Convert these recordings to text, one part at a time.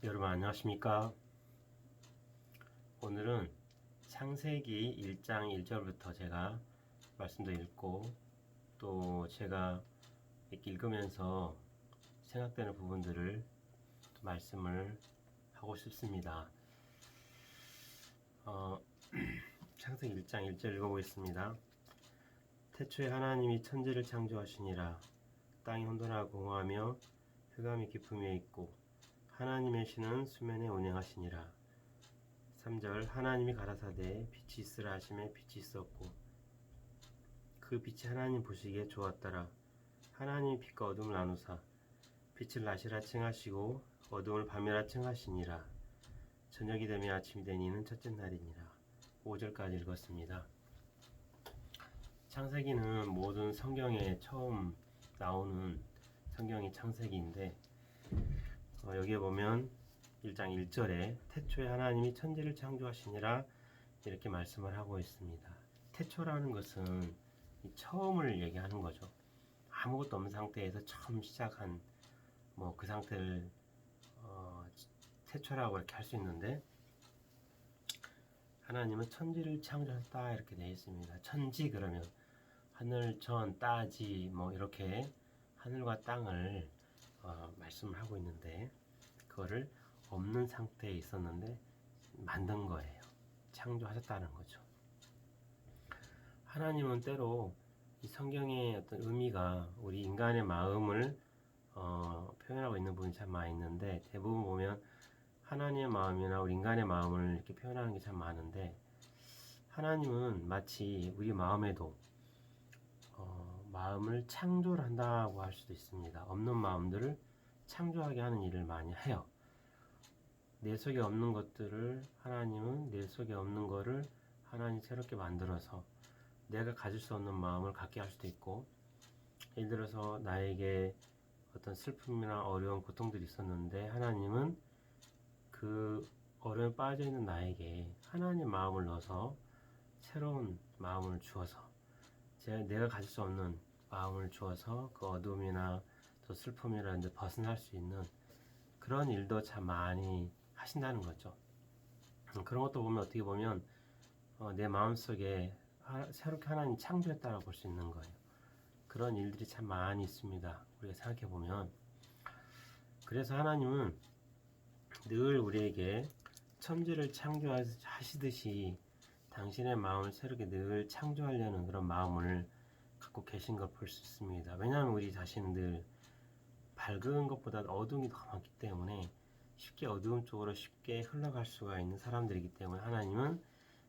여러분 안녕하십니까? 오늘은 창세기 1장 1절부터 제가 말씀도 읽고 또 제가 이렇게 읽으면서 생각되는 부분들을 또 말씀을 하고 싶습니다. 창세기 1장 1절 읽어보겠습니다. 태초에 하나님이 천지를 창조하시니라. 땅이 혼돈하고 공허하며 흑암이 깊음에 있고 하나님의 신은 수면에 운행하시니라. 3절 하나님이 가라사대 빛이 있으라 하심에 빛이 있었고 그 빛이 하나님 보시기에 좋았더라. 하나님이 빛과 어둠을 나누사 빛을 낮이라 칭하시고 어둠을 밤이라 칭하시니라. 저녁이 되며 아침이 되니는 첫째 날이니라. 5절까지 읽었습니다. 창세기는 모든 성경에 처음 나오는 성경이 창세기인데 여기에 보면 1장 1절에 태초에 하나님이 천지를 창조하시니라 이렇게 말씀을 하고 있습니다. 태초라는 것은 처음을 얘기하는 거죠. 아무것도 없는 상태에서 처음 시작한 그 상태를 태초라고 이렇게 할 수 있는데 하나님은 천지를 창조하셨다 이렇게 되어 있습니다. 천지 그러면 하늘, 전, 따지 이렇게 하늘과 땅을 말씀을 하고 있는데 그거를 없는 상태에 있었는데 만든 거예요. 창조하셨다는 거죠. 하나님은 때로 이 성경의 어떤 의미가 우리 인간의 마음을 표현하고 있는 부분이 참 많이 있는데 대부분 보면 하나님의 마음이나 우리 인간의 마음을 이렇게 표현하는 게 참 많은데 하나님은 마치 우리 마음에도 마음을 창조를 한다고 할 수도 있습니다. 없는 마음들을 창조하게 하는 일을 많이 해요. 내 속에 없는 것들을 하나님은 내 속에 없는 거를 하나님 새롭게 만들어서 내가 가질 수 없는 마음을 갖게 할 수도 있고 예를 들어서 나에게 어떤 슬픔이나 어려운 고통들이 있었는데 하나님은 그 어려움에 빠져있는 나에게 하나님 마음을 넣어서 새로운 마음을 주어서 내가 가질 수 없는 마음을 주어서 그 어둠이나 또 슬픔이라 이제 벗어날 수 있는 그런 일도 참 많이 하신다는 거죠. 그런 것도 보면 어떻게 보면 내 마음속에 새롭게 하나님 창조했다고 볼 수 있는 거예요. 그런 일들이 참 많이 있습니다. 우리가 생각해 보면 그래서 하나님은 늘 우리에게 천지를 창조하시듯이 당신의 마음을 새롭게 늘 창조하려는 그런 마음을 갖고 계신 걸 볼 수 있습니다. 왜냐하면 우리 자신은 늘 밝은 것보다 어둠이 더 많기 때문에 쉽게 어두움 쪽으로 쉽게 흘러갈 수가 있는 사람들이기 때문에 하나님은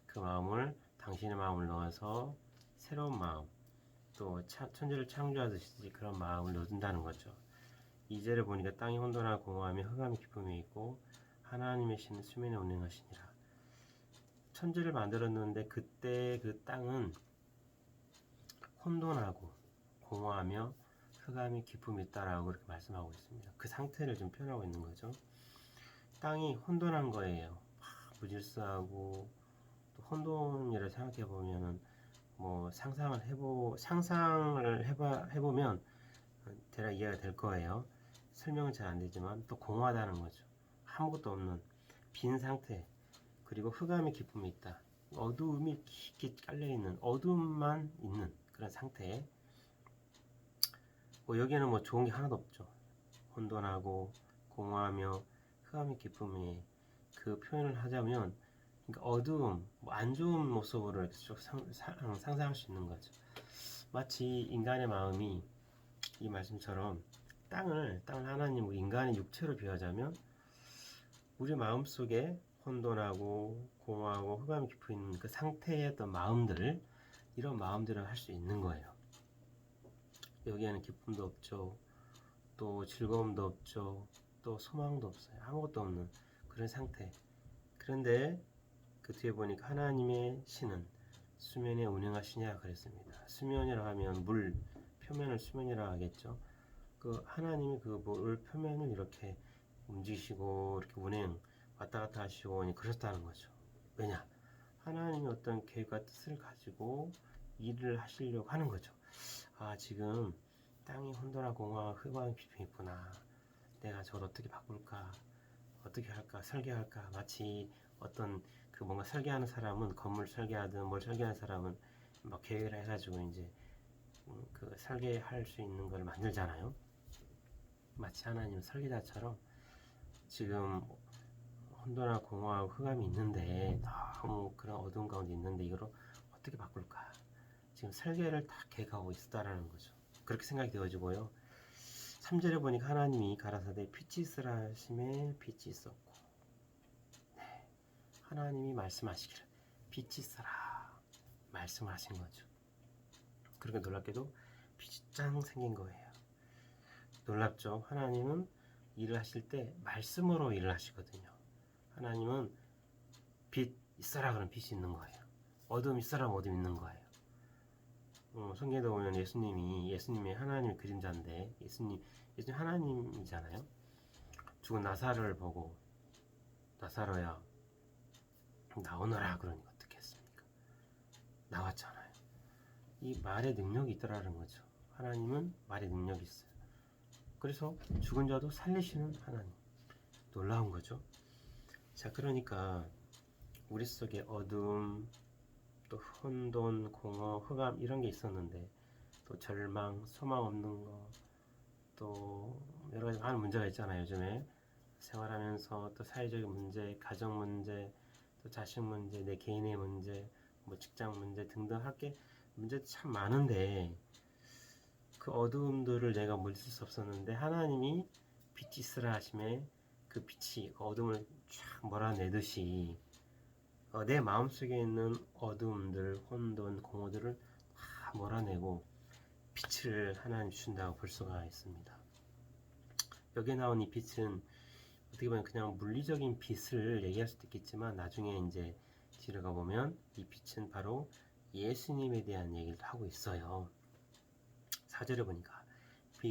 그 마음을 당신의 마음을 넣어서 새로운 마음 또 천지를 창조하듯이 그런 마음을 넣어준다는 거죠. 2절에 보니까 땅이 혼돈하고 공허하며 흑암이 깊음에 있고 하나님의 신은 수면에 운행하시니라. 천지를 만들었는데 그때 그 땅은 혼돈하고 공허하며 흑암이 깊음이 있다라고 그렇게 말씀하고 있습니다. 그 상태를 좀 표현하고 있는 거죠. 땅이 혼돈한 거예요. 무질서하고 또 혼돈이라 생각해 보면은 상상을 해보면 대략 이해가 될 거예요. 설명은 잘 안 되지만 또 공허하다는 거죠. 아무것도 없는 빈 상태 그리고 흑암의 기쁨이 있다. 어두움이 깊게 깔려있는 어둠만 있는 그런 상태에 여기에는 좋은 게 하나도 없죠. 혼돈하고 공허하며 흑암의 기쁨이 그 표현을 하자면 그러니까 어두움, 안 좋은 모습으로 이렇게 쭉 상상할 수 있는 거죠. 마치 인간의 마음이 이 말씀처럼 땅을 하나님 우리 인간의 육체로 비유하자면 우리 마음속에 혼돈하고 공허하고 흑암이 깊어 있는 그 상태의 어떤 마음들을 이런 마음들을 할 수 있는 거예요. 여기에는 기쁨도 없죠. 또 즐거움도 없죠. 또 소망도 없어요. 아무것도 없는 그런 상태. 그런데 그 뒤에 보니까 하나님의 신은 수면에 운행하시냐 그랬습니다. 수면이라 하면 물 표면을 수면이라 하겠죠. 그 하나님이 그 물 표면을 이렇게 움직이시고 이렇게 운행 왔다 갔다 하시고 그러셨다는 거죠. 왜냐? 하나님이 어떤 계획과 뜻을 가지고 일을 하시려고 하는 거죠. 지금 땅이 혼돈하고 공허하고 흑암이 깊이 있구나. 내가 저걸 어떻게 바꿀까? 어떻게 할까, 설계할까. 마치 어떤 그 뭔가 설계하는 사람은 건물 설계하든 뭘 설계하는 사람은 막 계획을 해가지고 이제 그 설계할 수 있는 걸 만들잖아요. 마치 하나님 설계자처럼 지금 혼돈하고 공허하고 흑암이 있는데 너무 그런 어두운 가운데 있는데 이걸 어떻게 바꿀까? 지금 설계를 다 계획하고 있다라는 거죠. 그렇게 생각이 되어지고요. 3절에 보니까 하나님이 가라사대 빛이 있으라 하심에 빛이 있었고, 네, 하나님이 말씀하시기를 빛이 있으라 말씀을 하신 거죠. 그렇게 놀랍게도 빛이 짱 생긴 거예요. 놀랍죠? 하나님은 일을 하실 때 말씀으로 일을 하시거든요. 하나님은 빛 있어라 그러면 빛이 있는 거예요. 어둠 있어라 어둠 있는 거예요. 성경에 보면 예수님이 하나님의 그림자인데 예수님 하나님이잖아요. 죽은 나사로를 보고 나사로야 나오너라 그러니 어떻게 했습니까? 나왔잖아요. 이 말의 능력이 있더라는 거죠. 하나님은 말의 능력이 있어요. 그래서 죽은 자도 살리시는 하나님. 놀라운 거죠. 자, 그러니까 우리 속에 어둠, 또 혼돈, 공허, 흑암 이런 게 있었는데 또 절망, 소망 없는 거, 또 여러 가지 많은 문제가 있잖아요. 요즘에 생활하면서 또 사회적인 문제, 가정 문제, 또 자식 문제, 내 개인의 문제, 뭐 직장 문제 등등 할 게 문제도 참 많은데 그 어두움들을 내가 물릴 수 없었는데 하나님이 빛이 있으라 하심에 그 빛이 어둠을 쫙 몰아내듯이 내 마음속에 있는 어두움들, 혼돈, 공허들을 다 몰아내고 빛을 하나님 주신다고 볼 수가 있습니다. 여기에 나온 이 빛은 어떻게 보면 그냥 물리적인 빛을 얘기할 수도 있겠지만 나중에 이제 뒤로 가보면 이 빛은 바로 예수님에 대한 얘기를 하고 있어요. 4절에 보니까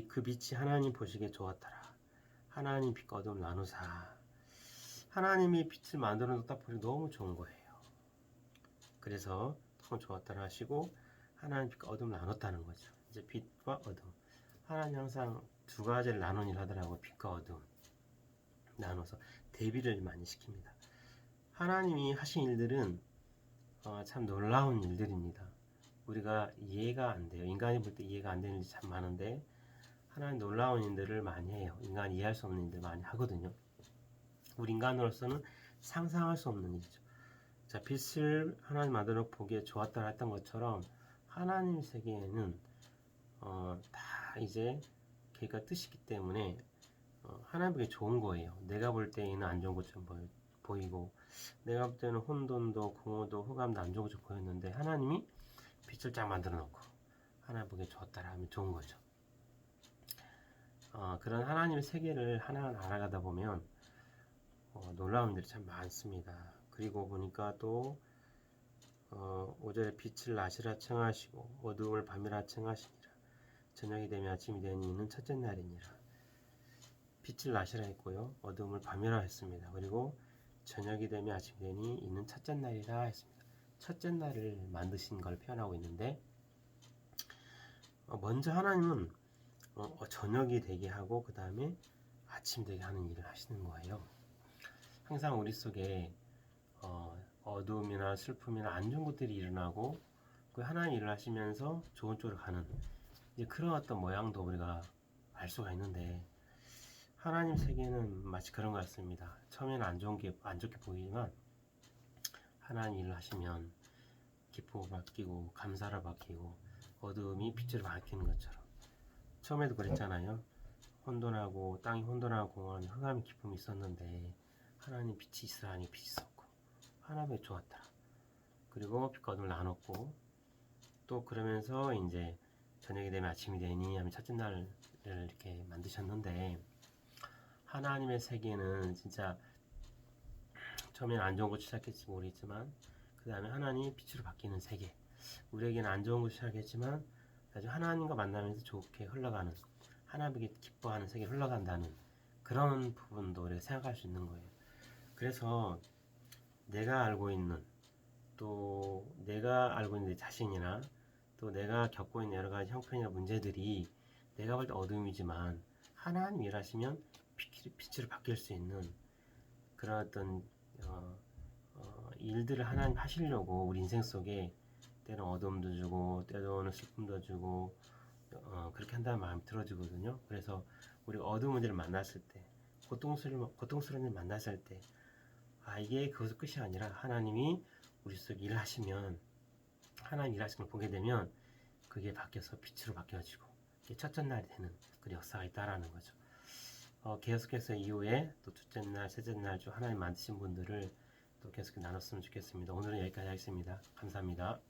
그 빛이 하나님 보시기에 좋았더라. 하나님 빛과 어둠을 나누사. 하나님이 빛을 만들어 놓다 보니 너무 좋은 거예요. 그래서 너무 좋았더라 하시고 하나님 빛과 어둠을 나눴다는 거죠. 이제 빛과 어둠. 하나님 항상 두 가지를 나눈 일 하더라고. 빛과 어둠 나눠서 대비를 많이 시킵니다. 하나님이 하신 일들은 참 놀라운 일들입니다. 우리가 이해가 안 돼요. 인간이 볼 때 이해가 안 되는 일이 참 많은데 하나님 놀라운 일들을 많이 해요. 인간이 이해할 수 없는 일들 많이 하거든요. 우리 인간으로서는 상상할 수 없는 일이죠. 자, 빛을 하나님 만들어 보기에 좋았다 했던 것처럼 하나님 세계에는 다 이제 걔가 뜻이기 때문에 하나님에게 좋은 거예요. 내가 볼 때에는 안 좋은 것처럼 보이고 내가 볼 때는 혼돈도 공허도 흑암도 안 좋은 것처럼 보였는데 하나님이 빛을 쫙 만들어 놓고 하나님 보기에 좋았다라 하면 좋은 거죠. 그런 하나님의 세계를 하나하나 알아가다 보면 놀라운 일들이 참 많습니다. 그리고 보니까 또 5절에 빛을 낮이라 청하시고 어두움을 밤이라 청하시니라. 저녁이 되면 아침이 되니 이는 첫째 날이니라. 빛을 낮이라 했고요. 어두움을 밤이라 했습니다. 그리고 저녁이 되면 아침이 되니 이는 첫째 날이라 했습니다. 첫째 날을 만드신 걸 표현하고 있는데 먼저 하나님은 저녁이 되게 하고 그 다음에 아침 되게 하는 일을 하시는 거예요. 항상 우리 속에 어두움이나 슬픔이나 안 좋은 것들이 일어나고 그 하나님 일을 하시면서 좋은 쪽으로 가는 이제 그런 어떤 모양도 우리가 알 수가 있는데 하나님 세계는 마치 그런 것 같습니다. 처음에는 안 좋게 보이지만 하나님 일을 하시면 기쁨을 바뀌고 감사를 바뀌고 어두움이 빛으로 바뀌는 것처럼 처음에도 그랬잖아요. 혼돈하고 땅이 혼돈하고 공허한 흑암의 기쁨이 있었는데 하나님 빛이 있으라니 빛이 있었고 하나님이 좋았다. 그리고 빛과 어둠을 나눴고 또 그러면서 이제 저녁이 되면 아침이 되니 하면 첫째 날을 이렇게 만드셨는데 하나님의 세계는 진짜 처음에는 안 좋은 것이 시작했지 모르겠지만 그 다음에 하나님이 빛으로 바뀌는 세계 우리에게는 안 좋은 것이 시작했지만 나중에 하나님과 만나면서 좋게 흘러가는 하나님에게 기뻐하는 세계로 흘러간다는 그런 부분도 우리가 생각할 수 있는 거예요. 그래서 내가 알고 있는 내 자신이나 또 내가 겪고 있는 여러 가지 형편이나 문제들이 내가 볼 때 어둠이지만 하나님 일하시면 빛으로 바뀔 수 있는 그런 어떤 일들을 하나님 하시려고 우리 인생 속에 때는 어둠도 주고 때로는 슬픔도 주고 그렇게 한다는 마음이 들어지거든요. 그래서 우리 어두운 일을 만났을 때 고통스러운 일을 만났을 때 이게 그것이 끝이 아니라 하나님이 우리 속에 일을 하시면 하나님 일하시는 걸 보게 되면 그게 바뀌어서 빛으로 바뀌어지고 이게 첫째 날이 되는 그 역사가 있다라는 거죠. 계속해서 이후에 또 둘째 날, 셋째 날 주 하나님 만드신 분들을 또 계속 나눴으면 좋겠습니다. 오늘은 여기까지 하겠습니다. 감사합니다.